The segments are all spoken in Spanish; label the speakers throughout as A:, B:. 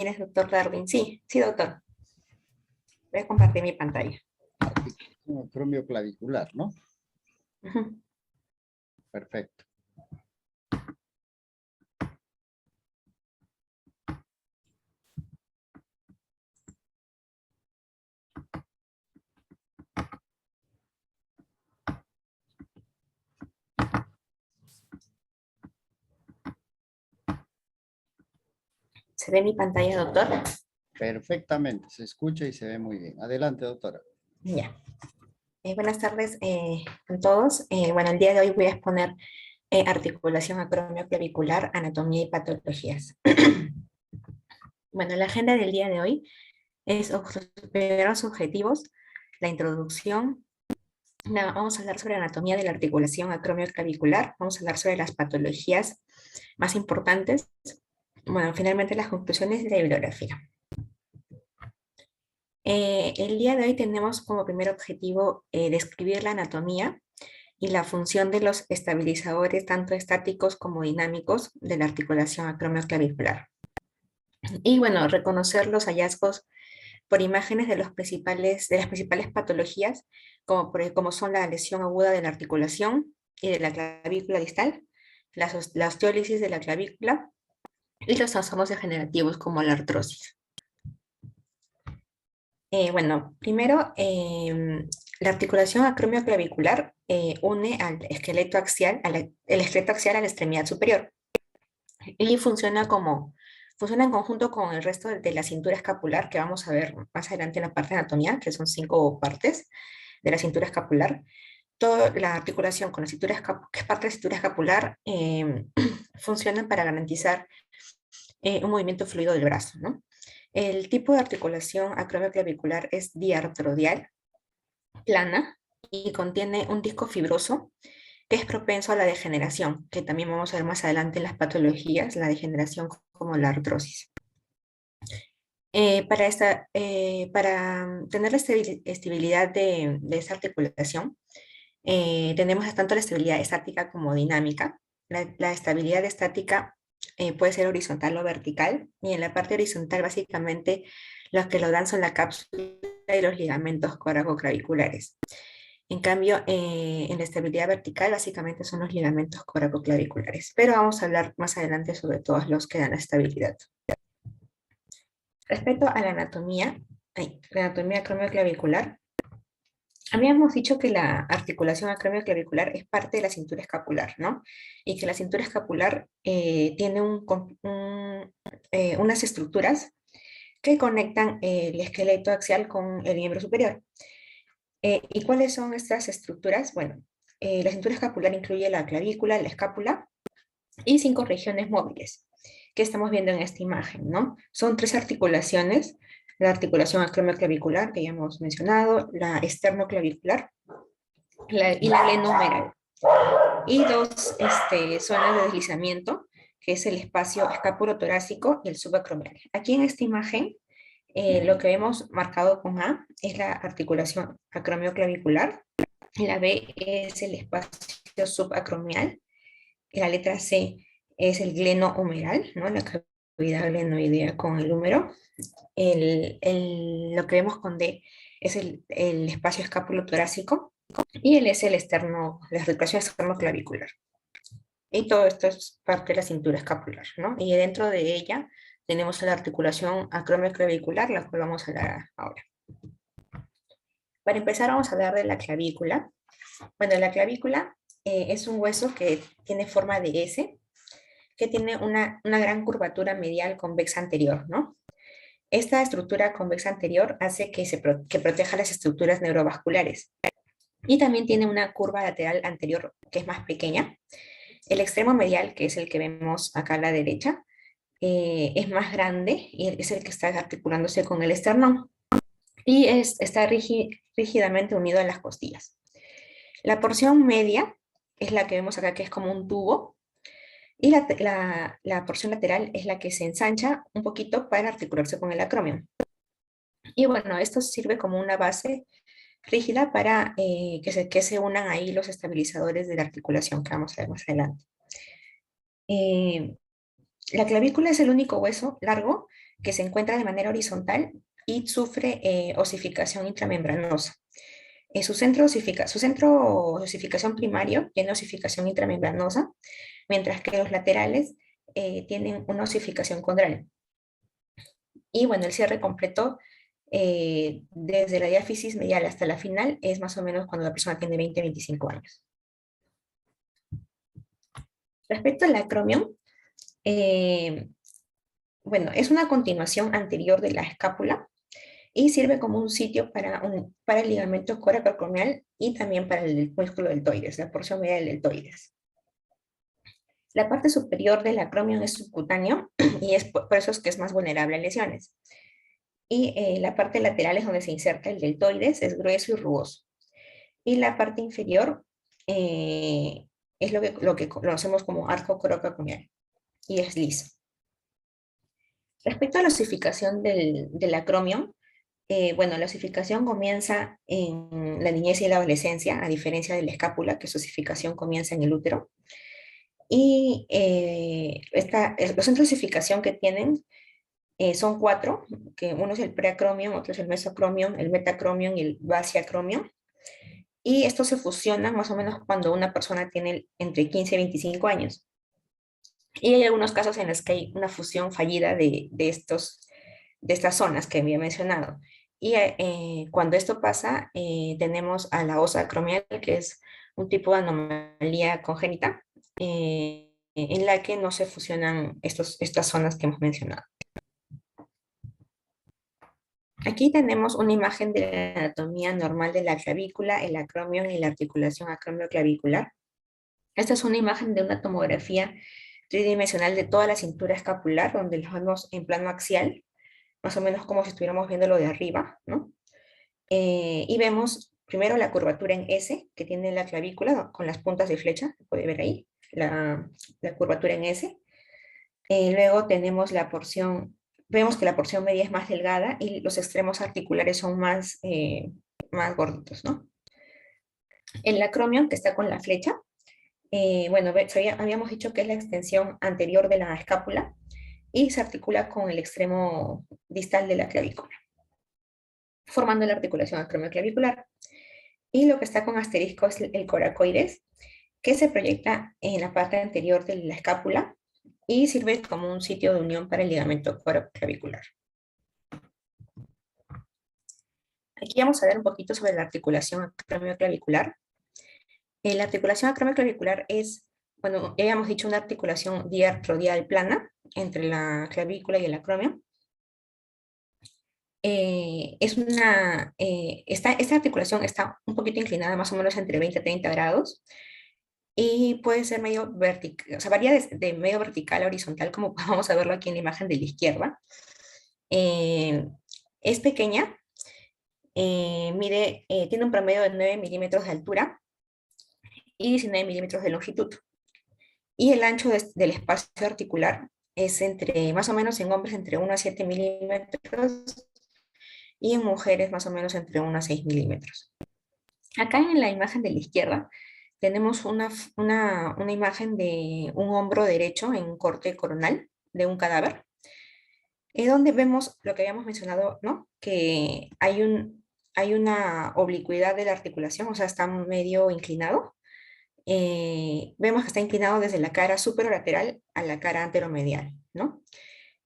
A: tienes, doctor Darwin? Sí, sí, doctor. Voy a compartir mi pantalla.
B: Articulación acromioclavicular, ¿no?
A: Ujú.
B: Perfecto.
A: ¿Se ve mi pantalla, doctor?
B: Perfectamente, se escucha y se ve muy bien. Adelante, doctora.
A: Ya. Buenas tardes a todos. Bueno, el día de hoy voy a exponer articulación acromioclavicular, anatomía y patologías. Bueno, la agenda del día de hoy es los primeros objetivos, la introducción. Vamos a hablar sobre anatomía de la articulación acromioclavicular, vamos a hablar sobre las patologías más importantes. Bueno, finalmente las conclusiones de la bibliografía. El día de hoy tenemos como primer objetivo describir la anatomía y la función de los estabilizadores, tanto estáticos como dinámicos, de la articulación acromioclavicular. Y bueno, reconocer los hallazgos por imágenes de las principales patologías, como son la lesión aguda de la articulación y de la clavícula distal, la osteólisis de la clavícula y los trastornos degenerativos como la artrosis. Bueno, primero, la articulación acromioclavicular une al esqueleto axial, el esqueleto axial a la extremidad superior y funciona en conjunto con el resto de la cintura escapular que vamos a ver más adelante en la parte de anatomía, que son 5 partes de la cintura escapular. Toda la articulación con la cintura que es parte de la cintura escapular funciona para garantizar un movimiento fluido del brazo, ¿no? El tipo de articulación acromioclavicular es diartrodial, plana, y contiene un disco fibroso que es propenso a la degeneración, que también vamos a ver más adelante en las patologías, la degeneración como la artrosis. Para tener la estabilidad de esta articulación, tenemos tanto la estabilidad estática como dinámica. La estabilidad estática puede ser horizontal o vertical, y en la parte horizontal básicamente los que lo dan son la cápsula y los ligamentos coracoclaviculares. En cambio, en la estabilidad vertical básicamente son los ligamentos coracoclaviculares, pero vamos a hablar más adelante sobre todos los que dan la estabilidad. Respecto a la anatomía acromioclavicular, habíamos dicho que la articulación acromioclavicular es parte de la cintura escapular, ¿no? Y que la cintura escapular tiene unas estructuras que conectan el esqueleto axial con el miembro superior. ¿Y cuáles son estas estructuras? Bueno, la cintura escapular incluye la clavícula, la escápula y 5 regiones móviles que estamos viendo en esta imagen, ¿no? Son 3 articulaciones: la articulación acromioclavicular, que ya hemos mencionado, la esternoclavicular y la glenohumeral. Y 2 zonas de deslizamiento, que es el espacio escapulotorácico y el subacromial. Aquí en esta imagen, lo que vemos marcado con A es la articulación acromioclavicular, la B es el espacio subacromial, la letra C es el glenohumeral, ¿no? La cavidad glenoidea con el húmero. Lo que vemos con D es el espacio escapulotorácico y el S la articulación esternoclavicular. Y todo esto es parte de la cintura escapular, ¿no? Y dentro de ella tenemos la articulación acromioclavicular, la cual vamos a hablar ahora. Para empezar vamos a hablar de la clavícula. Bueno, la clavícula es un hueso que tiene forma de S, que tiene una gran curvatura medial convexa anterior, ¿no? Esta estructura convexa anterior hace que proteja las estructuras neurovasculares. Y también tiene una curva lateral anterior que es más pequeña. El extremo medial, que es el que vemos acá a la derecha, es más grande y es el que está articulándose con el esternón. Y está rígidamente unido a las costillas. La porción media es la que vemos acá, que es como un tubo, y la porción lateral es la que se ensancha un poquito para articularse con el acromio. Y bueno, esto sirve como una base rígida para que se unan ahí los estabilizadores de la articulación que vamos a ver más adelante. La clavícula es el único hueso largo que se encuentra de manera horizontal y sufre osificación intramembranosa. Su centro de osificación primario tiene osificación intramembranosa, mientras que los laterales tienen una osificación condral. Y bueno, el cierre completo desde la diáfisis medial hasta la final es más o menos cuando la persona tiene 20-25 años. Respecto al acromion, eh, bueno, es una continuación anterior de la escápula y sirve como un sitio para el ligamento coracoacromial y también para el músculo deltoides, la porción media del deltoides. La parte superior del acromion es subcutáneo y es por eso es que es más vulnerable a lesiones. Y la parte lateral es donde se inserta el deltoides, es grueso y rugoso. Y la parte inferior es lo que conocemos como arco coracoacromial y es liso. Respecto a la osificación del acromion, bueno, la osificación comienza en la niñez y la adolescencia, a diferencia de la escápula, que su osificación comienza en el útero. Y los centros de osificación que tienen son cuatro, que uno es el preacromion, otro es el mesocromion, el metacromion y el basiacromion. Y estos se fusionan más o menos cuando una persona tiene entre 15 y 25 años. Y hay algunos casos en los que hay una fusión fallida de estas zonas que había mencionado. Y cuando esto pasa, tenemos a la osa acromial, que es un tipo de anomalía congénita, en la que no se fusionan estas zonas que hemos mencionado. Aquí tenemos una imagen de la anatomía normal de la clavícula, el acromion y la articulación acromioclavicular. Esta es una imagen de una tomografía tridimensional de toda la cintura escapular, donde lo vemos en plano axial, más o menos como si estuviéramos viéndolo de arriba, ¿no? Y vemos primero la curvatura en S, que tiene la clavícula con las puntas de flecha, se puede ver ahí, la curvatura en S. Luego tenemos vemos que la porción media es más delgada y los extremos articulares son más gorditos, ¿no? El acromion, que está con la flecha, bueno, habíamos dicho que es la extensión anterior de la escápula y se articula con el extremo distal de la clavícula, formando la articulación acromioclavicular. Y lo que está con asterisco es el coracoides, que se proyecta en la parte anterior de la escápula y sirve como un sitio de unión para el ligamento coraclavicular. Aquí vamos a ver un poquito sobre la articulación acromioclavicular. La articulación acromioclavicular es, bueno, ya habíamos dicho, una articulación diartrodial plana entre la clavícula y el acromio. Esta articulación está un poquito inclinada, más o menos entre 20 a 30 grados, y puede ser medio vertical, o sea, varía de medio vertical a horizontal, como vamos a verlo aquí en la imagen de la izquierda. Es pequeña, tiene un promedio de 9 milímetros de altura y 19 milímetros de longitud. Y el ancho del espacio articular es más o menos en hombres entre 1 a 7 milímetros y en mujeres más o menos entre 1 a 6 milímetros. Acá en la imagen de la izquierda tenemos una imagen de un hombro derecho en un corte coronal de un cadáver, donde vemos lo que habíamos mencionado, ¿no? Que hay una oblicuidad de la articulación, o sea, está medio inclinado. Vemos que está inclinado desde la cara superolateral a la cara anteromedial, ¿no?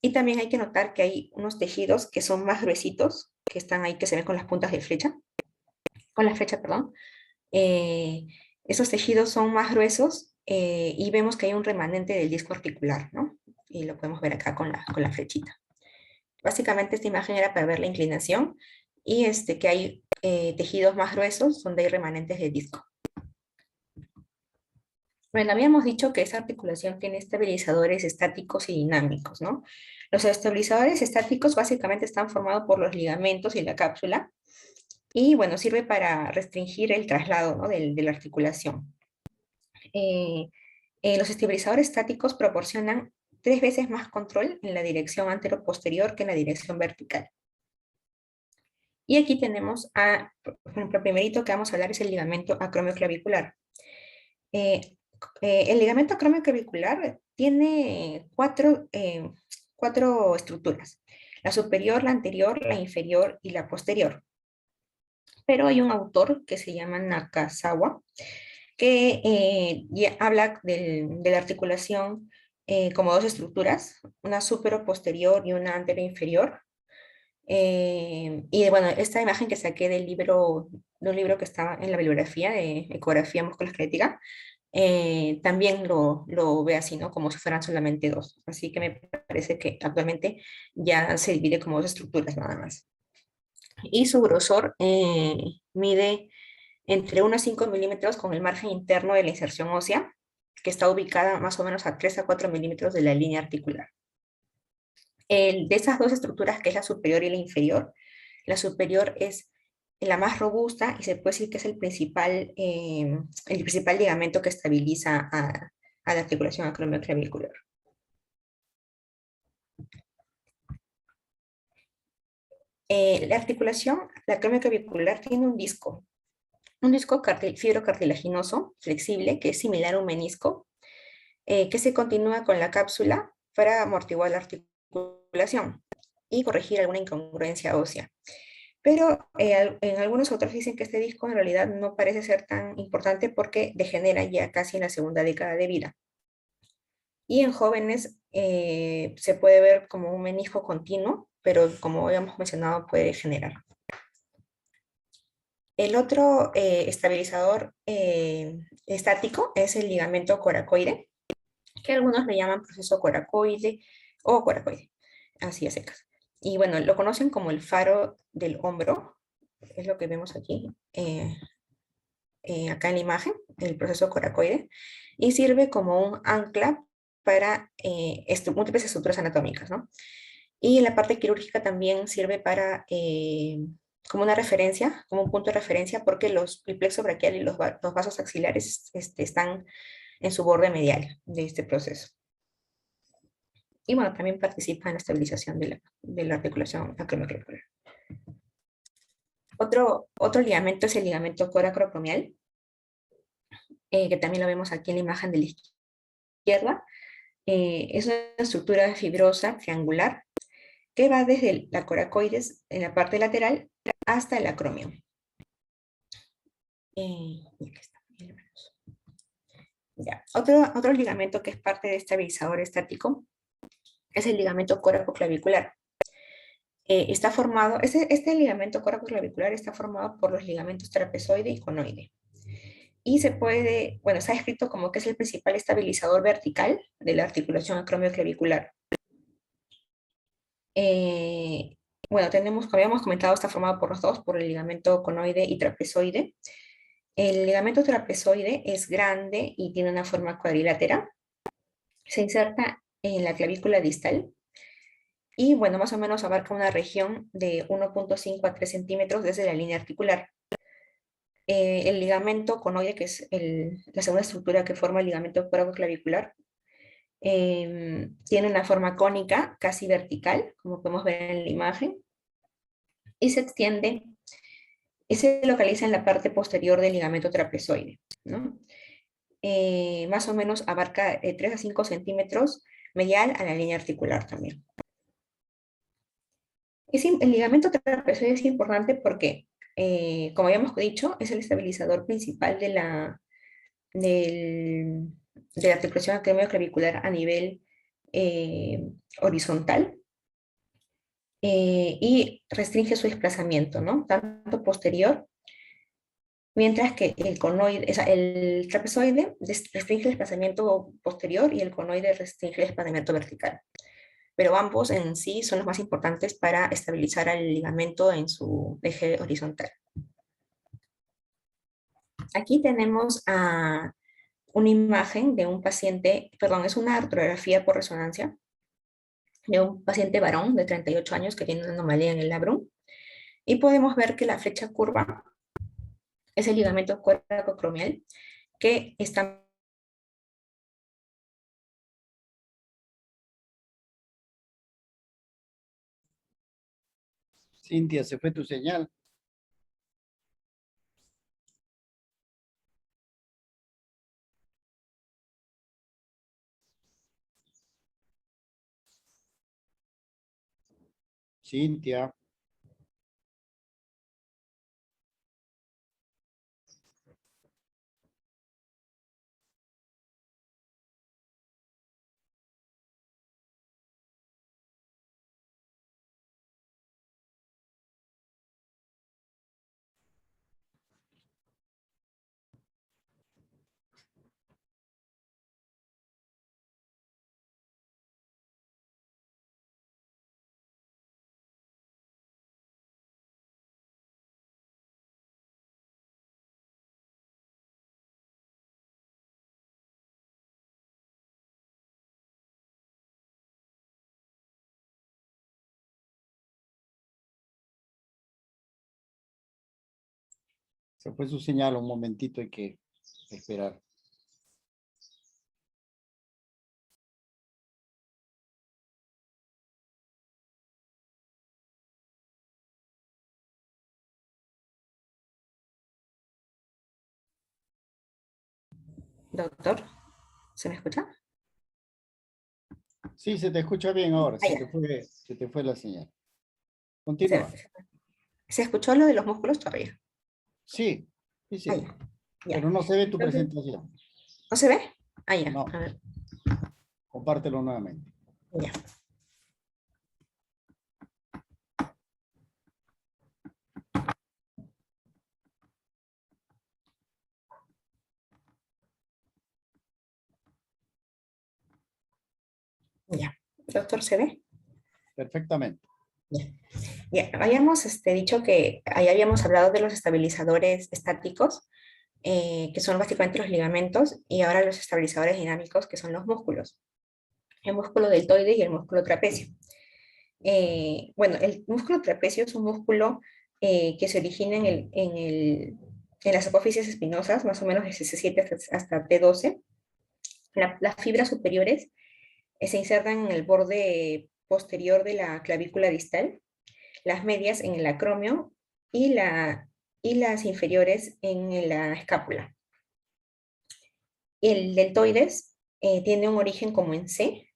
A: Y también hay que notar que hay unos tejidos que son más gruesitos, que están ahí, que se ven con las puntas de flecha, con la flecha, perdón. Eh, Esos tejidos son más gruesos y vemos que hay un remanente del disco articular, ¿no? Y lo podemos ver acá con la flechita. Básicamente esta imagen era para ver la inclinación y que hay tejidos más gruesos donde hay remanentes de disco. Bueno, habíamos dicho que esa articulación tiene estabilizadores estáticos y dinámicos, ¿no? Los estabilizadores estáticos básicamente están formados por los ligamentos y la cápsula y, bueno, sirve para restringir el traslado, ¿no? de la articulación. Los estabilizadores estáticos proporcionan 3 veces más control en la dirección antero-posterior que en la dirección vertical. Y aquí tenemos, por ejemplo, el primerito que vamos a hablar es el ligamento acromioclavicular. El ligamento acromioclavicular tiene cuatro estructuras. La superior, la anterior, la inferior y la posterior. Pero hay un autor que se llama Nakazawa, que ya habla de la articulación como dos estructuras, una supero posterior y una anterior inferior. Y bueno, esta imagen que saqué del libro, de un libro que estaba en la bibliografía de ecografía musculoesquelética, también lo ve así, ¿no? Como si fueran solamente dos. Así que me parece que actualmente ya se divide como dos estructuras nada más. Y su grosor mide entre 1 a 5 milímetros con el margen interno de la inserción ósea, que está ubicada más o menos a 3 a 4 milímetros de la línea articular. De esas dos estructuras, que es la superior y la inferior, la superior es la más robusta y se puede decir que es el principal ligamento que estabiliza a la articulación acromioclavicular. La articulación, la acromioclavicular, tiene un disco fibrocartilaginoso flexible que es similar a un menisco, que se continúa con la cápsula para amortiguar la articulación y corregir alguna incongruencia ósea. Pero en algunos otros dicen que este disco en realidad no parece ser tan importante porque degenera ya casi en la segunda década de vida. Y en jóvenes se puede ver como un menisco continuo, pero como habíamos mencionado puede degenerar. El otro estabilizador estático es el ligamento coracoide, que algunos le llaman proceso coracoide o coracoide, así a secas. Y bueno, lo conocen como el faro del hombro, es lo que vemos aquí, acá en la imagen, el proceso coracoide, y sirve como un ancla para múltiples estructuras anatómicas, ¿no? Y en la parte quirúrgica también sirve para, como una referencia, como un punto de referencia, porque el plexo braquial y los vasos axilares están en su borde medial de este proceso. Y bueno, también participa en la estabilización de la articulación acromioclavicular. Otro ligamento es el ligamento coracoacromial, que también lo vemos aquí en la imagen de la izquierda. Es una estructura fibrosa, triangular, que va desde la coracoides en la parte lateral hasta el acromio. Ya. Otro ligamento que es parte de estabilizador estático es el ligamento coracoclavicular. Está formado, este ligamento coracoclavicular está formado por los ligamentos trapezoide y conoide. Y bueno, está escrito como que es el principal estabilizador vertical de la articulación acromioclavicular. Bueno, como habíamos comentado, está formado por los dos, por el ligamento conoide y trapezoide. El ligamento trapezoide es grande y tiene una forma cuadrilátera. Se inserta en la clavícula distal y, bueno, más o menos abarca una región de 1,5 a 3 centímetros desde la línea articular. El ligamento conoide, que es la segunda estructura que forma el ligamento coracoclavicular, tiene una forma cónica, casi vertical, como podemos ver en la imagen, y se extiende y se localiza en la parte posterior del ligamento trapezoide, ¿no? Más o menos abarca 3 a 5 centímetros medial a la línea articular también. El ligamento trapezoide es importante porque, como habíamos dicho, es el estabilizador principal de la articulación acromioclavicular a nivel horizontal, y restringe su desplazamiento, ¿no? Tanto posterior, mientras que el trapezoide restringe el desplazamiento posterior y el conoide restringe el desplazamiento vertical. Pero ambos en sí son los más importantes para estabilizar al ligamento en su eje horizontal. Aquí tenemos una imagen de un paciente, perdón, es una artrografía por resonancia de un paciente varón de 38 años que tiene una anomalía en el labrum. Y podemos ver que la flecha curva es el ligamento coracocromial que está...
B: Cintia, se fue tu señal. Cintia. Se fue su señal un momentito, hay que esperar.
A: Doctor, ¿se me escucha?
B: Sí, se te escucha bien ahora,
A: Ah, ya.
B: se te fue la señal.
A: ¿Se,
B: Continúa.
A: se escuchó lo de los músculos todavía?
B: Sí, sí,
A: Ah,
B: sí,
A: ya. Ya.
B: pero no se ve tu
A: Entonces,
B: presentación.
A: ¿no se ve? Ah, ya.
B: No,
A: A ver,
B: compártelo nuevamente.
A: ya. Ya. Doctor, ¿se ve?
B: Perfectamente.
A: Ya. Ya. Habíamos dicho que ahí habíamos hablado de los estabilizadores estáticos, que son básicamente los ligamentos, y ahora los estabilizadores dinámicos, que son los músculos. El músculo deltoides y el músculo trapecio. Bueno, el músculo trapecio es un músculo que se origina en las apófisis espinosas, más o menos desde C7 hasta T12. Las fibras superiores se insertan en el borde posterior de la clavícula distal, las medias en el acromio y, y las inferiores en la escápula. El deltoides tiene un origen como en C,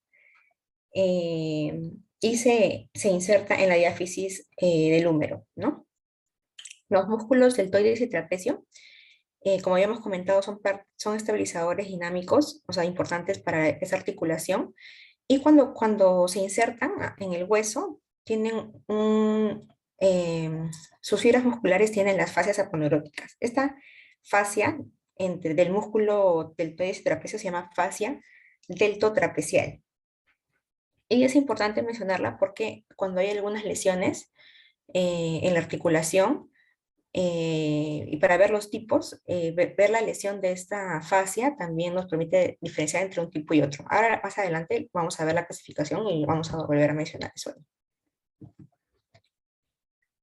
A: eh, y se inserta en la diáfisis del húmero, ¿no? Los músculos deltoides y trapecio, como habíamos comentado, son estabilizadores dinámicos, o sea, importantes para esa articulación. Y cuando se insertan en el hueso, tienen sus fibras musculares tienen las fascias aponeuróticas. Esta fascia del músculo deltoides y trapecio se llama fascia deltotrapecial. Y es importante mencionarla porque cuando hay algunas lesiones en la articulación, y para ver los tipos, ver la lesión de esta fascia también nos permite diferenciar entre un tipo y otro. Ahora, más adelante, vamos a ver la clasificación y vamos a volver a mencionar eso.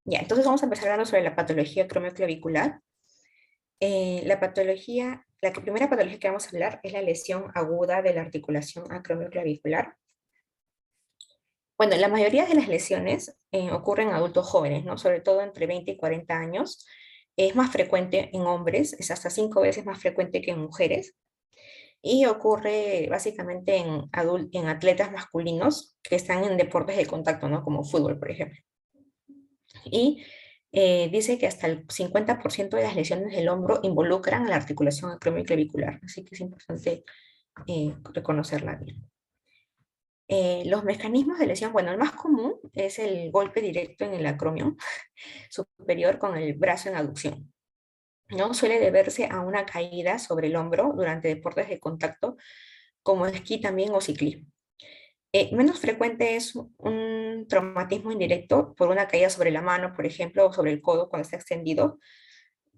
A: Ya, entonces vamos a empezar hablando sobre la patología cromioclavicular. La primera patología que vamos a hablar es la lesión aguda de la articulación acromioclavicular. Bueno, la mayoría de las lesiones ocurren en adultos jóvenes, ¿no? Sobre todo entre 20 y 40 años. Es más frecuente en hombres, es hasta 5 veces más frecuente que en mujeres. Y ocurre básicamente en atletas masculinos que están en deportes de contacto, ¿no? Como fútbol, por ejemplo. Y dice que hasta el 50% de las lesiones del hombro involucran la articulación acromioclavicular, así que es importante reconocerla bien. Los mecanismos de lesión, bueno, el más común es el golpe directo en el acromio superior con el brazo en aducción, ¿no? Suele deberse a una caída sobre el hombro durante deportes de contacto como esquí también o ciclismo. Menos frecuente es un traumatismo indirecto por una caída sobre la mano, por ejemplo, o sobre el codo cuando está extendido,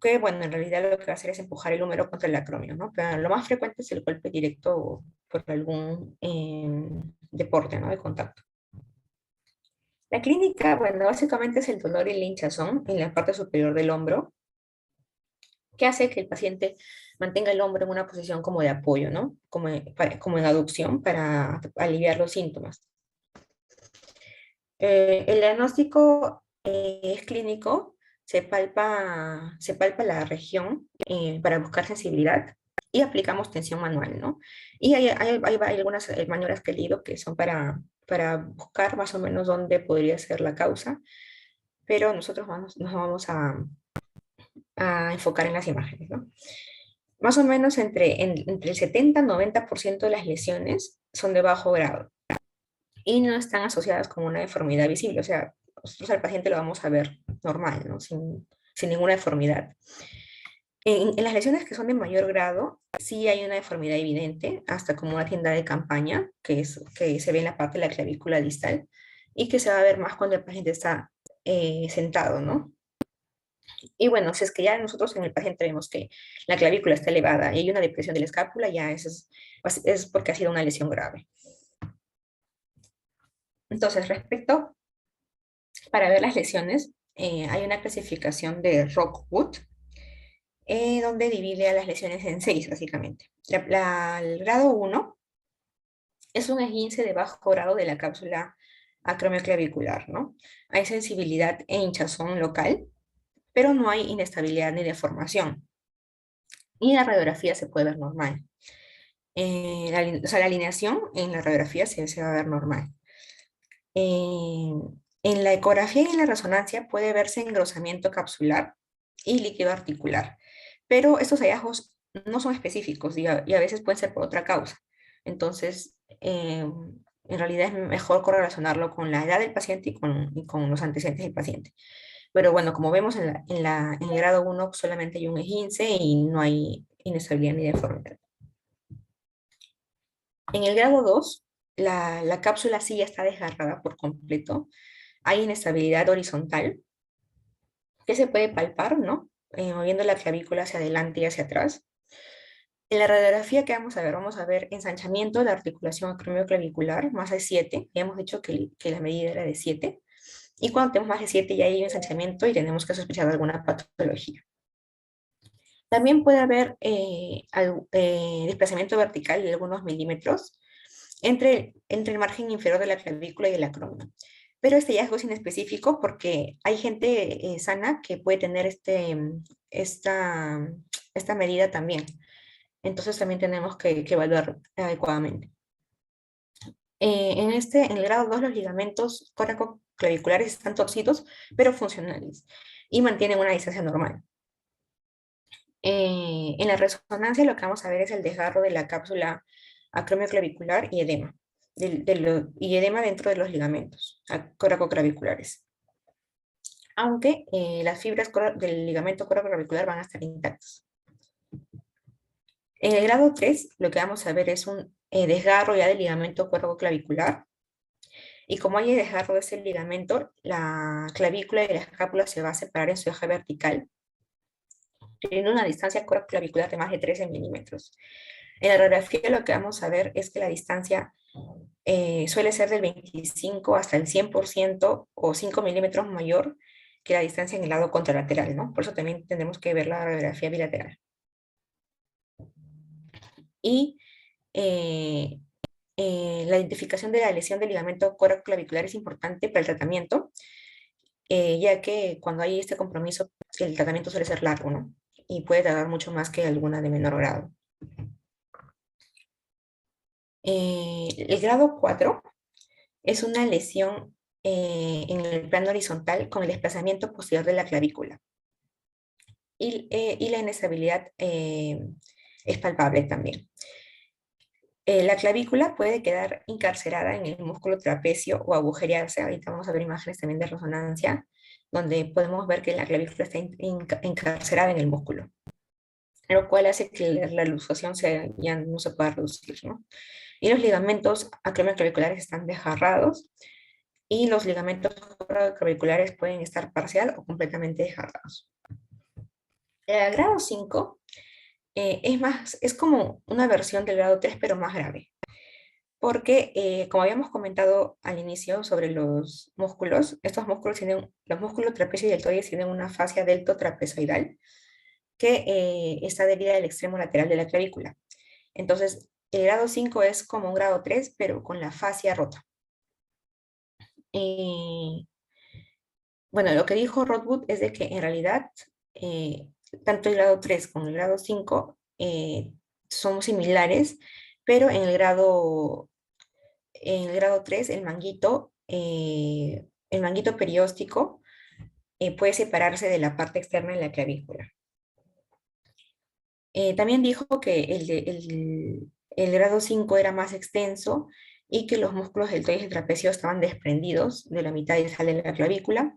A: que bueno, en realidad lo que va a hacer es empujar el húmero contra el acromio, ¿no? Pero lo más frecuente es el golpe directo por algún deporte, ¿no? De contacto. La clínica, bueno, básicamente es el dolor y la hinchazón en la parte superior del hombro, que hace que el paciente mantenga el hombro en una posición como de apoyo, ¿no? Como en aducción para aliviar los síntomas. El diagnóstico es clínico, se palpa la región para buscar sensibilidad y aplicamos tensión manual, ¿no? Y hay algunas maniobras que he leído que son para para buscar más o menos dónde podría ser la causa, pero nosotros nos vamos a enfocar en las imágenes, ¿no? Más o menos entre el 70 y 90% de las lesiones son de bajo grado y no están asociadas con una deformidad visible, o sea, nosotros al paciente lo vamos a ver normal, ¿no? Sin ninguna deformidad. En las lesiones que son de mayor grado, sí hay una deformidad evidente, hasta como una tienda de campaña, que se ve en la parte de la clavícula distal, y que se va a ver más cuando el paciente está sentado, ¿no? Y bueno, si es que ya nosotros en el paciente vemos que la clavícula está elevada y hay una depresión de la escápula, ya eso es porque ha sido una lesión grave. Entonces, para ver las lesiones, hay una clasificación de Rockwood, donde divide a las lesiones en 6, básicamente. El grado 1 es un esguince de bajo grado de la cápsula acromioclavicular, ¿no? Hay sensibilidad e hinchazón local, pero no hay inestabilidad ni deformación. Y la radiografía se puede ver normal. O sea, la alineación en la radiografía se va a ver normal. Eh, en la ecografía y en la resonancia puede verse engrosamiento capsular y líquido articular, pero estos hallazgos no son específicos y a veces pueden ser por otra causa. Entonces, en realidad es mejor correlacionarlo con la edad del paciente y con los antecedentes del paciente. Pero bueno, como vemos en el grado 1 solamente hay un esguince y no hay inestabilidad ni deformidad. En el grado 2, la cápsula sí ya está desgarrada por completo. Hay inestabilidad horizontal que se puede palpar, ¿no? Moviendo la clavícula hacia adelante y hacia atrás. En la radiografía que vamos a ver ensanchamiento de la articulación acromioclavicular, más de 7. Ya hemos dicho que la medida era de 7. Y cuando tenemos más de 7 ya hay un ensanchamiento y tenemos que sospechar de alguna patología. También puede haber desplazamiento vertical de algunos milímetros entre el margen inferior de la clavícula y el acromio. Pero este hallazgo es inespecífico porque hay gente sana que puede tener esta, esta medida también. Entonces también tenemos que evaluar adecuadamente. En el grado 2 los ligamentos coracoclaviculares están torcidos, pero funcionales, y mantienen una distancia normal. En la resonancia lo que vamos a ver es el desgarro de la cápsula acromioclavicular y edema, y edema dentro de los ligamentos coracoclaviculares. Aunque las fibras del ligamento coracoclavicular van a estar intactas. En el grado 3 lo que vamos a ver es un desgarro ya del ligamento coracoclavicular. Y como hay desgarro de ese ligamento, la clavícula y la escápula se va a separar en su eje vertical, teniendo una distancia coracoclavicular de más de 13 milímetros. En la radiografía lo que vamos a ver es que la distancia suele ser del 25 hasta el 100% o 5 milímetros mayor que la distancia en el lado contralateral, ¿no? Por eso también tendremos que ver la radiografía bilateral. Y eh, la identificación de la lesión del ligamento coracoclavicular es importante para el tratamiento, ya que cuando hay este compromiso, el tratamiento suele ser largo, ¿no? Y puede tardar mucho más que alguna de menor grado. El grado 4 es una lesión en el plano horizontal con el desplazamiento posterior de la clavícula. Y la inestabilidad es palpable también. La clavícula puede quedar encarcerada en el músculo trapecio o agujerearse. Ahorita vamos a ver imágenes también de resonancia, donde podemos ver que la clavícula está encarcerada en el músculo, lo cual hace que la luxación ya no se pueda reducir, ¿no? Y los ligamentos acromioclaviculares están desgarrados y los ligamentos claviculares pueden estar parcial o completamente desgarrados. El grado 5 es como una versión del grado 3, pero más grave. Porque, como habíamos comentado al inicio sobre los músculos, los músculos trapecio y deltoides tienen una fascia deltotrapezoidal que está adherida al extremo lateral de la clavícula. Entonces, el grado 5 es como un grado 3, pero con la fascia rota. Bueno, lo que dijo Rodwood es de que en realidad eh, tanto el grado 3 como el grado 5 son similares, pero en el grado en el grado 3 el manguito perióstico puede separarse de la parte externa de la clavícula. También dijo que el grado 5 era más extenso y que los músculos deltoides y trapecio estaban desprendidos de la mitad y sale de la clavícula.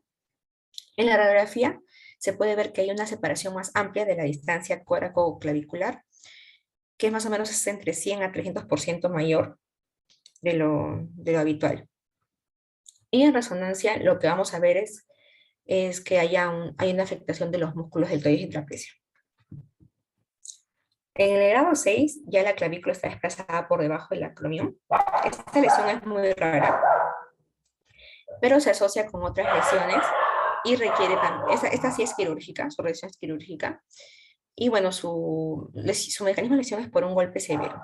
A: En la radiografía se puede ver que hay una separación más amplia de la distancia coraco-clavicular, que es más o menos entre 100 a 300% mayor de lo habitual. Y en resonancia lo que vamos a ver es que hay una afectación de los músculos deltoides y trapecio. En el grado 6 ya la clavícula está desplazada por debajo del acromion. Esta lesión es muy rara, pero se asocia con otras lesiones y requiere también, esta sí es quirúrgica, su lesión es quirúrgica, y bueno, su mecanismo de lesión es por un golpe severo.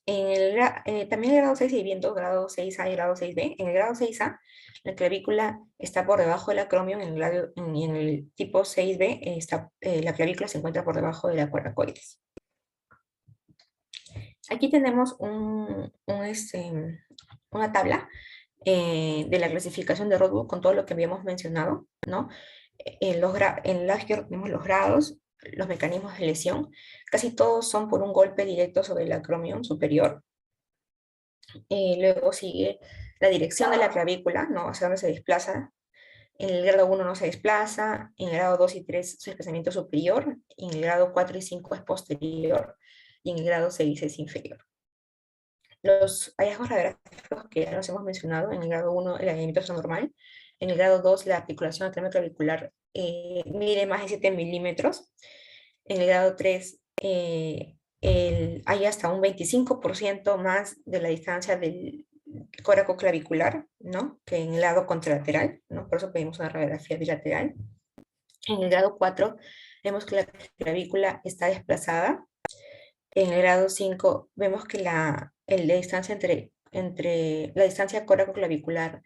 A: También en el grado 6 y viendo grado 6A y grado 6B. En el grado 6A, la clavícula está por debajo del acromion, en el tipo 6B la clavícula se encuentra por debajo de la coracoides. Aquí tenemos una tabla de la clasificación de Rothburg con todo lo que habíamos mencionado, ¿no? En la izquierda tenemos los grados, los mecanismos de lesión. Casi todos son por un golpe directo sobre el acromion superior. Luego sigue la dirección de la clavícula, ¿no? Hacia dónde se desplaza. En el grado 1 no se desplaza, en el grado 2 y 3 su desplazamiento es superior, en el grado 4 y 5 es posterior, y en el grado 6 es inferior. Los hallazgos radiográficos que ya los hemos mencionado, en el grado 1 el alineamiento es normal, en el grado 2 la articulación acromioclavicular mide más de 7 milímetros, en el grado 3 hay hasta un 25% más de la distancia del coracoclavicular, ¿no? Que en el lado contralateral, ¿no? Por eso pedimos una radiografía bilateral. En el grado 4 vemos que la clavícula está desplazada. En el grado 5 vemos que la distancia entre la distancia coracoclavicular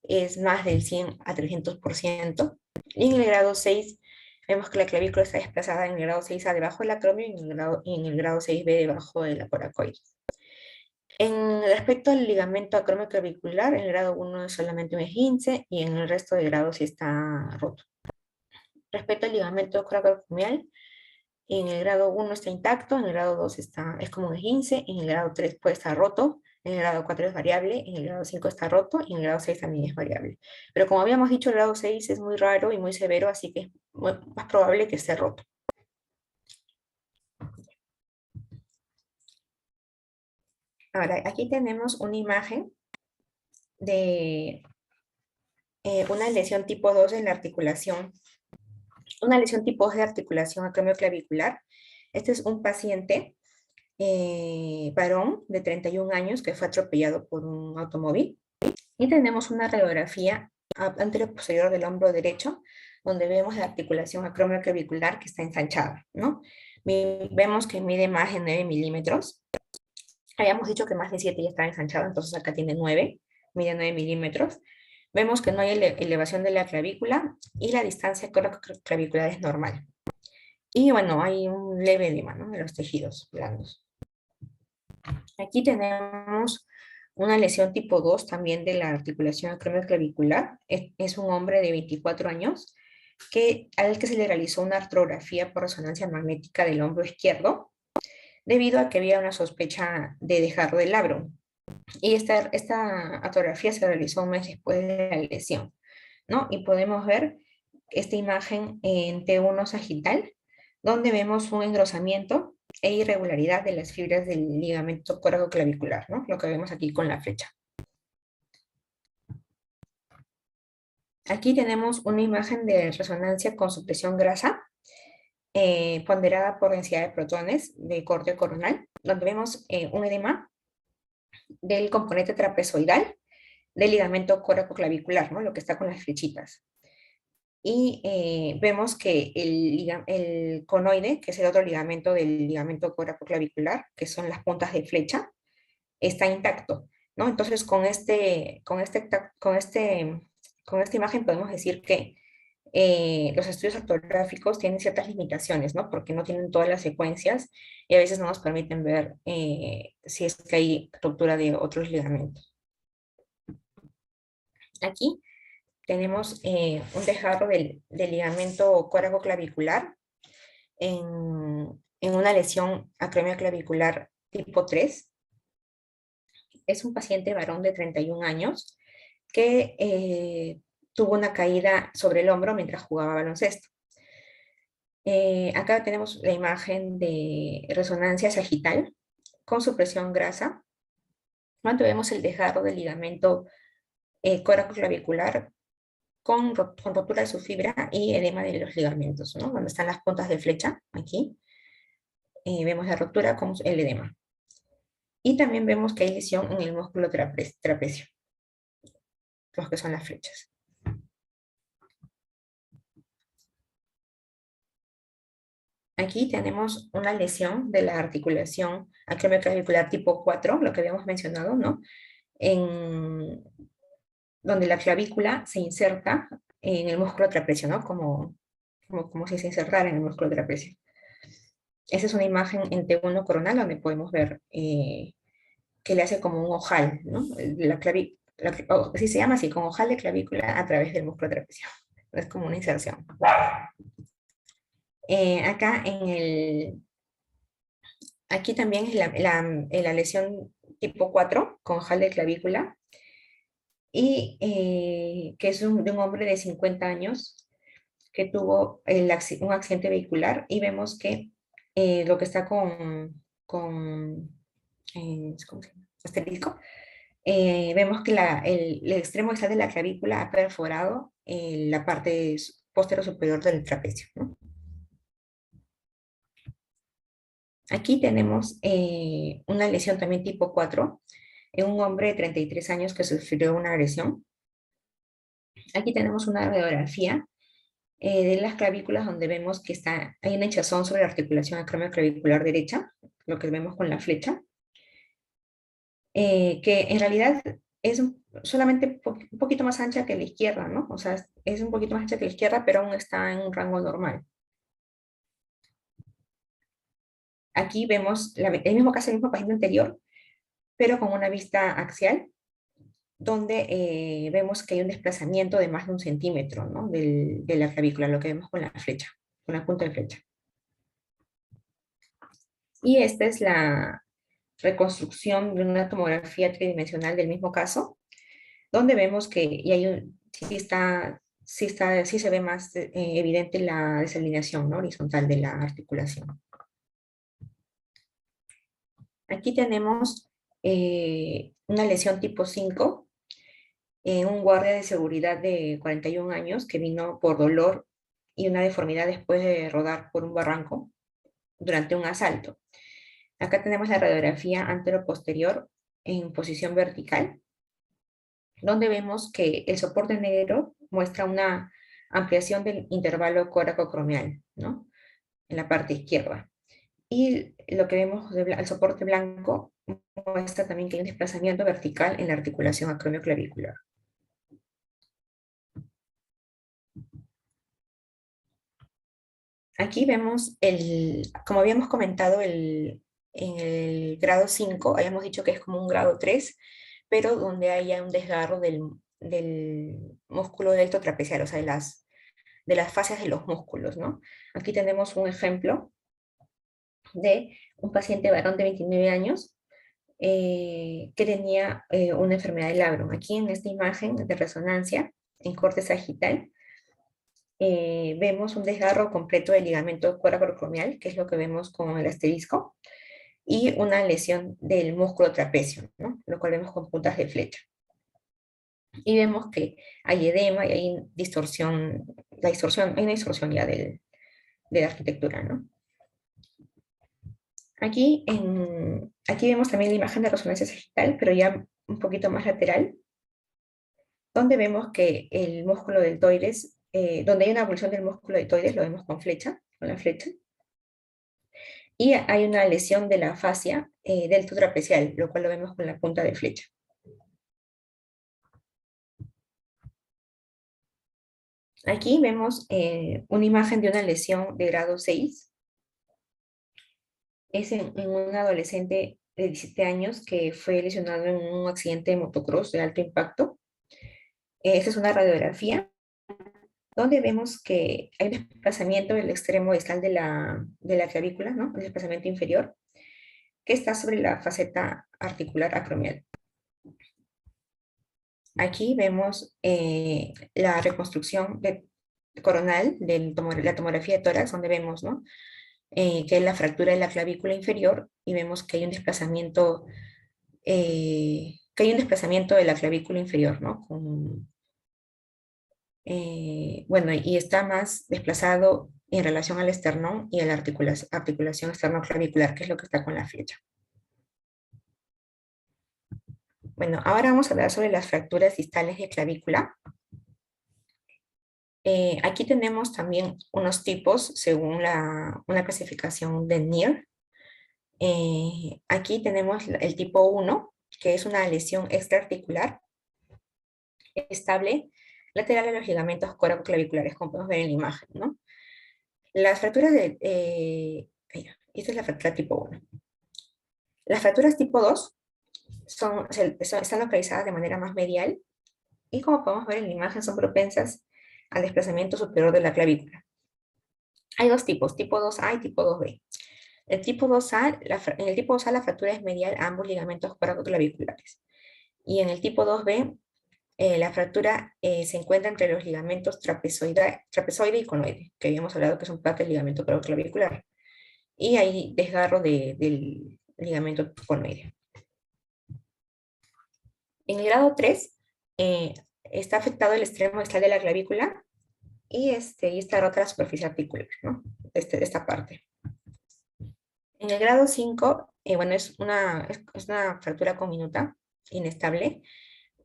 A: es más del 100 a 300%. Y en el grado 6 vemos que la clavícula está desplazada en el grado 6A debajo del acromio y en el grado 6B debajo de la coracoides. En respecto al ligamento acromioclavicular, en el grado 1 es solamente un esguince y en el resto de grados sí está roto. Respecto al ligamento coracoacromial, en el grado 1 está intacto, en el grado 2 es como un esguince, en el grado 3 puede estar roto, en el grado 4 es variable, en el grado 5 está roto y en el grado 6 también es variable. Pero como habíamos dicho, el grado 6 es muy raro y muy severo, así que es más probable que esté roto. Ahora, aquí tenemos una imagen de una lesión tipo 2 en la articulación. Una lesión tipo 2 de articulación acromioclavicular. Este es un paciente varón de 31 años que fue atropellado por un automóvil. Y tenemos una radiografía anterior-posterior del hombro derecho, donde vemos la articulación acromioclavicular que está ensanchada, ¿no? Vemos que mide más de 9 milímetros. Habíamos dicho que más de 7 ya está ensanchado, entonces acá tiene 9, mide 9 milímetros. Vemos que no hay elevación de la clavícula y la distancia clavicular es normal. Y bueno, hay un leve edema, ¿no?, de los tejidos blandos. Aquí tenemos una lesión tipo 2 también de la articulación acromioclavicular. Es un hombre de 24 años al que se le realizó una artrografía por resonancia magnética del hombro izquierdo debido a que había una sospecha de desgarro del labrum. Y esta artrografía se realizó un mes después de la lesión, ¿no? Y podemos ver esta imagen en T1 sagital, donde vemos un engrosamiento e irregularidad de las fibras del ligamento coracoclavicular, ¿no? Lo que vemos aquí con la flecha. Aquí tenemos una imagen de resonancia con supresión grasa, ponderada por densidad de protones de corte coronal, donde vemos un edema del componente trapezoidal del ligamento coracoclavicular, ¿no? Lo que está con las flechitas. Y vemos que el conoide, que es el otro ligamento del ligamento coracoclavicular, que son las puntas de flecha, está intacto, ¿no? Entonces, con esta imagen podemos decir que los estudios ortográficos tienen ciertas limitaciones, ¿no? Porque no tienen todas las secuencias y a veces no nos permiten ver si es que hay ruptura de otros ligamentos. Aquí tenemos un desgarro del ligamento coraco-clavicular en una lesión acromioclavicular tipo 3. Es un paciente varón de 31 años que tuvo una caída sobre el hombro mientras jugaba baloncesto. Acá tenemos la imagen de resonancia sagital con supresión grasa, donde vemos el desgarro del ligamento coraco-clavicular con rotura de su fibra y edema de los ligamentos, ¿no? Donde están las puntas de flecha, aquí, vemos la rotura con el edema. Y también vemos que hay lesión en el músculo trapecio, los que son las flechas. Aquí tenemos una lesión de la articulación acromioclavicular tipo 4, lo que habíamos mencionado, ¿no? En donde la clavícula se inserta en el músculo trapecio, ¿no? Como si se insertara en el músculo trapecio. Esa es una imagen en T1 coronal donde podemos ver que le hace como un ojal, ¿no? Así se llama así, con ojal de clavícula a través del músculo trapecio. Es como una inserción. Acá aquí también es la lesión tipo 4 con ojal de clavícula y que es de un hombre de 50 años que tuvo un accidente vehicular y vemos que lo que está ¿cómo se llama? Asterisco, vemos que el extremo externo de la clavícula ha perforado la parte posterior superior del trapecio, ¿no? Aquí tenemos una lesión también tipo 4 en un hombre de 33 años que sufrió una agresión. Aquí tenemos una radiografía de las clavículas donde vemos que hay una hinchazón sobre la articulación acromioclavicular derecha, lo que vemos con la flecha, que en realidad es solamente un poquito más ancha que la izquierda, ¿no? O sea, es un poquito más ancha que la izquierda, pero aún está en un rango normal. Aquí vemos el mismo caso, el mismo paciente anterior, pero con una vista axial, donde vemos que hay un desplazamiento de más de 1 centímetro, ¿no? De la clavícula, lo que vemos con la flecha, con la punta de flecha. Y esta es la reconstrucción de una tomografía tridimensional del mismo caso, donde vemos que sí se ve más evidente la desalineación, ¿no? Horizontal de la articulación. Aquí tenemos una lesión tipo 5, un guardia de seguridad de 41 años que vino por dolor y una deformidad después de rodar por un barranco durante un asalto. Acá tenemos la radiografía anteroposterior en posición vertical, donde vemos que el soporte negro muestra una ampliación del intervalo coracocromial, ¿no? En la parte izquierda. Y lo que vemos el soporte blanco muestra también que hay un desplazamiento vertical en la articulación acromioclavicular. Aquí vemos, como habíamos comentado, en el grado 5, habíamos dicho que es como un grado 3, pero donde haya un desgarro del músculo delto trapezial, o sea, de las fascias de los músculos, ¿no? Aquí tenemos un ejemplo de un paciente varón de 29 años que tenía una enfermedad del labrum. Aquí en esta imagen de resonancia en corte sagital, vemos un desgarro completo del ligamento coracoacromial, que es lo que vemos con el asterisco, y una lesión del músculo trapecio, ¿no? Lo cual vemos con puntas de flecha. Y vemos que hay edema y hay distorsión, hay una distorsión ya de la arquitectura, ¿no? Aquí vemos también la imagen de resonancia sagital, pero ya un poquito más lateral, donde vemos que el músculo deltoides, donde hay una evolución del músculo deltoides, lo vemos con la flecha, y hay una lesión de la fascia delto trapezial, lo cual lo vemos con la punta de flecha. Aquí vemos una imagen de una lesión de grado 6. Es en un adolescente de 17 años que fue lesionado en un accidente de motocross de alto impacto. Esta es una radiografía donde vemos que hay un desplazamiento en el extremo distal de la clavícula, ¿no? El desplazamiento inferior, que está sobre la faceta articular acromial. Aquí vemos la reconstrucción coronal de la tomografía de tórax, donde vemos, ¿no? Que es la fractura de la clavícula inferior y vemos que hay un desplazamiento de la clavícula inferior, ¿no? Bueno, y está más desplazado en relación al esternón y a la articulación esternoclavicular, que es lo que está con la flecha. Bueno, ahora vamos a hablar sobre las fracturas distales de clavícula. Aquí tenemos también unos tipos según una clasificación de NIR. Aquí tenemos el tipo 1, que es una lesión extraarticular estable lateral a los ligamentos coracoclaviculares, como podemos ver en la imagen, ¿no? Las fracturas esta es la fractura tipo 1. Las fracturas tipo 2 están localizadas de manera más medial y como podemos ver en la imagen son propensas al desplazamiento superior de la clavícula. Hay dos tipos, tipo 2A y tipo 2B. En el tipo 2A la fractura es medial a ambos ligamentos coracoclaviculares. Y en el tipo 2B, la fractura se encuentra entre los ligamentos trapezoide y conoide, que habíamos hablado que son parte del ligamento coracoclavicular. Y hay desgarro del ligamento conoide. En el grado 3, está afectado el extremo distal de la clavícula y está rota la superficie articular, ¿no? De esta parte. En el grado 5, bueno, es una fractura comminuta, inestable,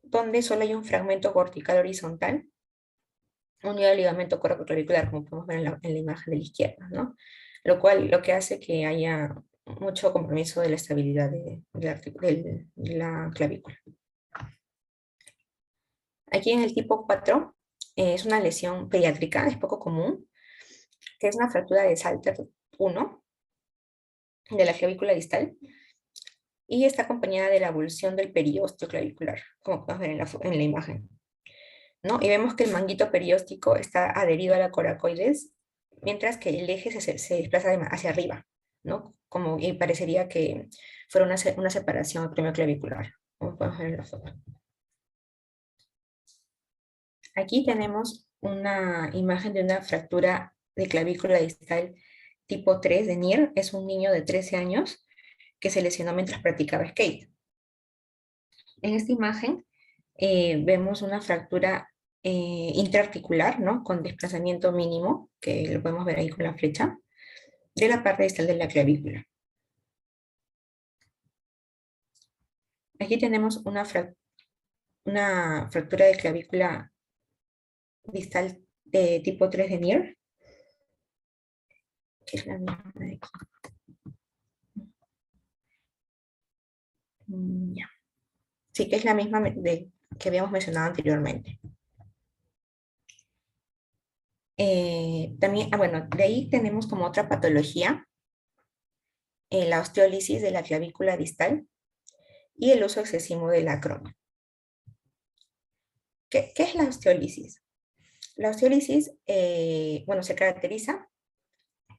A: donde solo hay un fragmento cortical horizontal unido al ligamento coracoclavicular, como podemos ver en la imagen de la izquierda, ¿no? Lo que hace que haya mucho compromiso de la estabilidad de la clavícula. Aquí en el tipo 4 es una lesión pediátrica, es poco común, que es una fractura de Salter 1 de la clavícula distal y está acompañada de la avulsión del periósteo clavicular, como podemos ver en la imagen, ¿no? Y vemos que el manguito perióstico está adherido a la coracoides, mientras que el eje se desplaza hacia arriba, ¿no? Y parecería que fuera una separación acromioclavicular, como podemos ver en la foto. Aquí tenemos una imagen de una fractura de clavícula distal tipo 3 de Nier. Es un niño de 13 años que se lesionó mientras practicaba skate. En esta imagen vemos una fractura intraarticular, ¿no? Con desplazamiento mínimo, que lo podemos ver ahí con la flecha, de la parte distal de la clavícula. Aquí tenemos una fractura de clavícula distal de tipo 3 de Nier, que es la misma de aquí. Ya. Sí, que es la misma que habíamos mencionado anteriormente. También, bueno, de ahí tenemos como otra patología, la osteólisis de la clavícula distal y el uso excesivo del acromion. ¿Qué es la osteólisis? La osteólisis, bueno, se caracteriza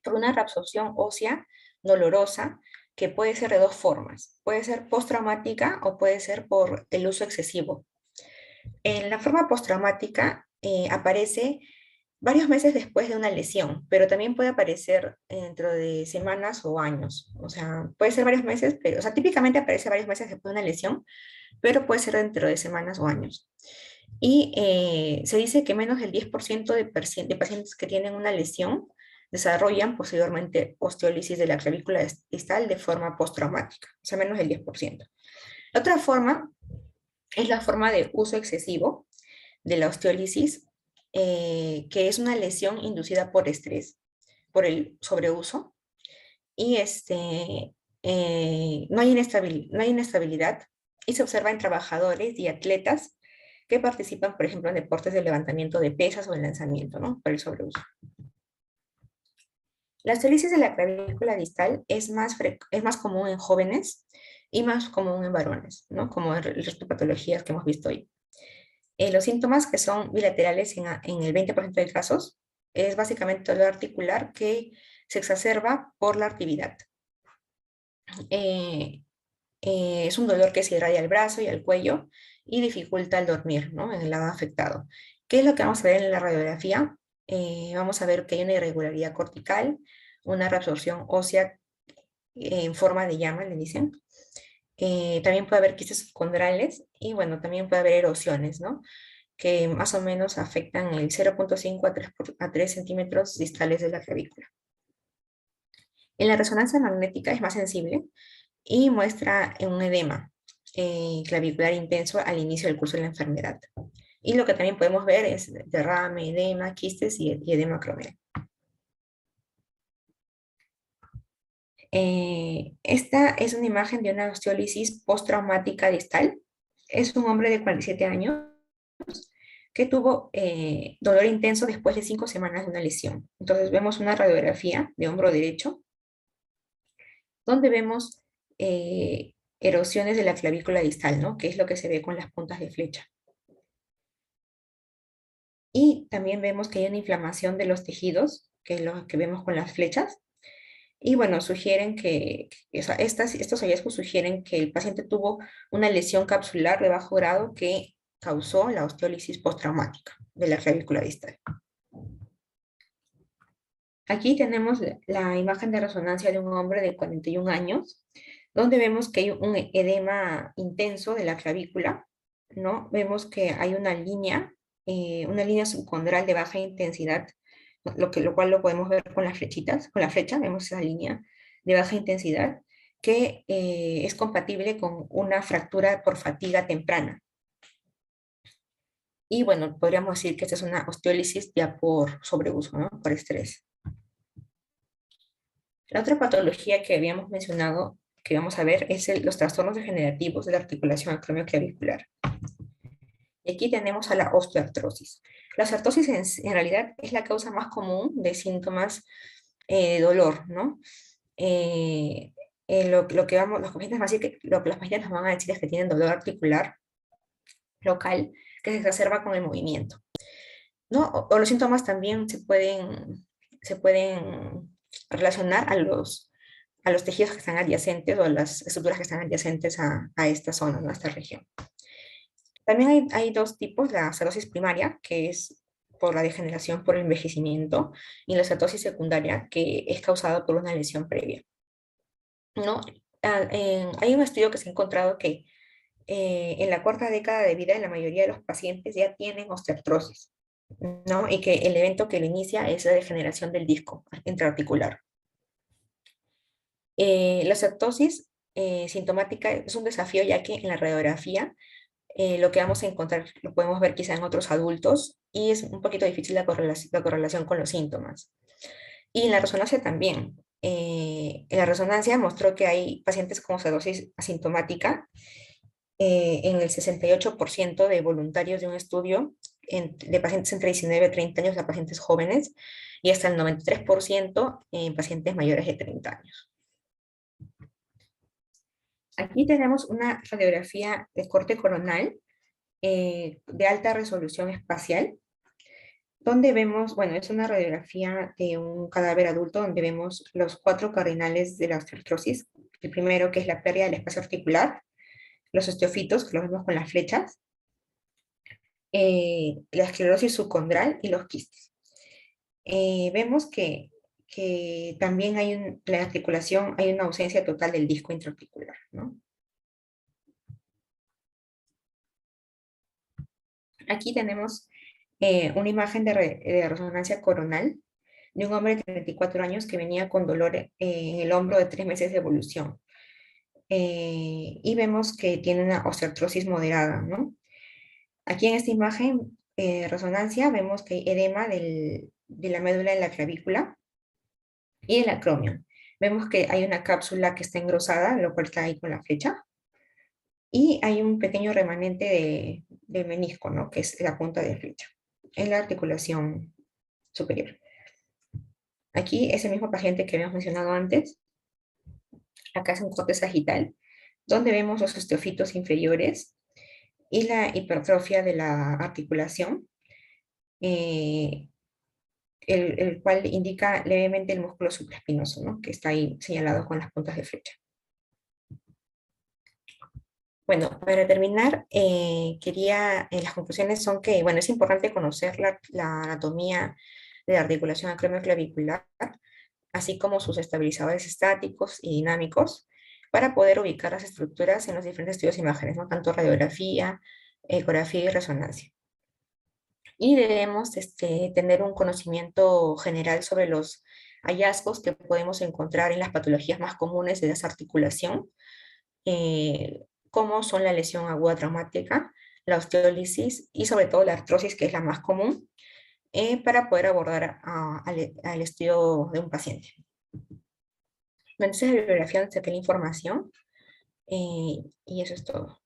A: por una reabsorción ósea dolorosa que puede ser de dos formas. Puede ser postraumática o puede ser por el uso excesivo. En la forma postraumática aparece varios meses después de una lesión, pero también puede aparecer dentro de semanas o años. O sea, puede ser varios meses, pero, o sea, típicamente aparece varios meses después de una lesión, pero puede ser dentro de semanas o años. Y se dice que menos del 10% de pacientes que tienen una lesión desarrollan posteriormente osteólisis de la clavícula distal de forma postraumática, o sea, menos del 10%. La otra forma es la forma de uso excesivo de la osteólisis, que es una lesión inducida por estrés, por el sobreuso, y no hay inestabilidad y se observa en trabajadores y atletas que participan, por ejemplo, en deportes de levantamiento de pesas o de lanzamiento, ¿no? Por el sobreuso. La osteólisis de la clavícula distal es más común en jóvenes y más común en varones, ¿no? Como el resto de patologías que hemos visto hoy. Los síntomas que son bilaterales en el 20% de casos es básicamente dolor articular que se exacerba por la actividad. Eh, es un dolor que se irradia al brazo y al cuello y dificulta el dormir, ¿no? En el lado afectado. ¿Qué es lo que vamos a ver en la radiografía? Vamos a ver que hay una irregularidad cortical, una reabsorción ósea en forma de llama, le dicen. También puede haber quistes subcondrales y bueno, también puede haber erosiones, ¿no? Que más o menos afectan el 0,5 a 3 centímetros distales de la clavícula. En la resonancia magnética es más sensible y muestra un edema clavicular intenso al inicio del curso de la enfermedad. Y lo que también podemos ver es derrame, edema, quistes y edema acromial. Esta es una imagen de una osteólisis postraumática distal. Es un hombre de 47 años que tuvo dolor intenso después de 5 semanas de una lesión. Entonces vemos una radiografía de hombro derecho, donde vemos erosiones de la clavícula distal, ¿no? Que es lo que se ve con las puntas de flecha. Y también vemos que hay una inflamación de los tejidos, que es lo que vemos con las flechas. Y bueno, sugieren o sea, estos hallazgos sugieren que el paciente tuvo una lesión capsular de bajo grado que causó la osteólisis postraumática de la clavícula distal. Aquí tenemos la imagen de resonancia de un hombre de 41 años, donde vemos que hay un edema intenso de la clavícula, ¿no? Vemos que hay una línea subcondral de baja intensidad, lo cual lo podemos ver con las flechitas, con la flecha, vemos esa línea de baja intensidad, que es compatible con una fractura por fatiga temprana. Y bueno, podríamos decir que esta es una osteólisis ya por sobreuso, ¿no? Por estrés. La otra patología que habíamos mencionado, que vamos a ver, es los trastornos degenerativos de la articulación acromioclavicular. Y aquí tenemos a la osteoartrosis. La osteoartrosis en realidad es la causa más común de síntomas de dolor, ¿no? Lo que vamos, los pacientes van a decir lo que los pacientes nos van a decir es que tienen dolor articular local que se exacerba con el movimiento, ¿no? O los síntomas también se pueden relacionar a los tejidos que están adyacentes o a las estructuras que están adyacentes a esta zona, ¿no? A esta región. También hay dos tipos, la cirrosis primaria, que es por la degeneración por el envejecimiento, y la cirrosis secundaria, que es causada por una lesión previa, ¿no? Hay un estudio que se ha encontrado que en la cuarta década de vida la mayoría de los pacientes ya tienen osteoartrosis, ¿no? Y que el evento que lo inicia es la degeneración del disco intraarticular. La osteoartrosis sintomática es un desafío ya que en la radiografía lo que vamos a encontrar lo podemos ver quizá en otros adultos y es un poquito difícil la correlación con los síntomas. Y en la resonancia también. En la resonancia mostró que hay pacientes con osteoartrosis asintomática en el 68% de voluntarios de un estudio de pacientes entre 19 y 30 años a pacientes jóvenes y hasta el 93% en pacientes mayores de 30 años. Aquí tenemos una radiografía de corte coronal de alta resolución espacial, donde vemos, bueno, es una radiografía de un cadáver adulto donde vemos los 4 cardinales de la osteoartrosis. El primero, que es la pérdida del espacio articular, los osteofitos, que los vemos con las flechas, la esclerosis subcondral y los quistes. Vemos que también la articulación, hay una ausencia total del disco intraarticular, ¿no? Aquí tenemos una imagen de resonancia coronal de un hombre de 34 años que venía con dolor en el hombro de 3 meses de evolución. Y vemos que tiene una osteoartrosis moderada, ¿no? Aquí en esta imagen, resonancia, vemos que hay edema de la médula en la clavícula y el acromio. Vemos que hay una cápsula que está engrosada, lo cual está ahí con la flecha. Y hay un pequeño remanente del menisco, ¿no? Que es la punta de flecha, en la articulación superior. Aquí es el mismo paciente que habíamos mencionado antes. Acá es un corte sagital, donde vemos los osteofitos inferiores y la hipertrofia de la articulación, eh, el cual indica levemente el músculo supraespinoso, ¿no? Que está ahí señalado con las puntas de flecha. Bueno, para terminar, las conclusiones son que, bueno, es importante conocer la anatomía de la articulación acromioclavicular, así como sus estabilizadores estáticos y dinámicos, para poder ubicar las estructuras en los diferentes estudios de imágenes, ¿no? Tanto radiografía, ecografía y resonancia. Y debemos tener un conocimiento general sobre los hallazgos que podemos encontrar en las patologías más comunes de desarticulación, como son la lesión aguda traumática, la osteólisis y sobre todo la artrosis, que es la más común, para poder abordar al estudio de un paciente. Entonces, la bibliografía donde saqué la información, y eso es todo.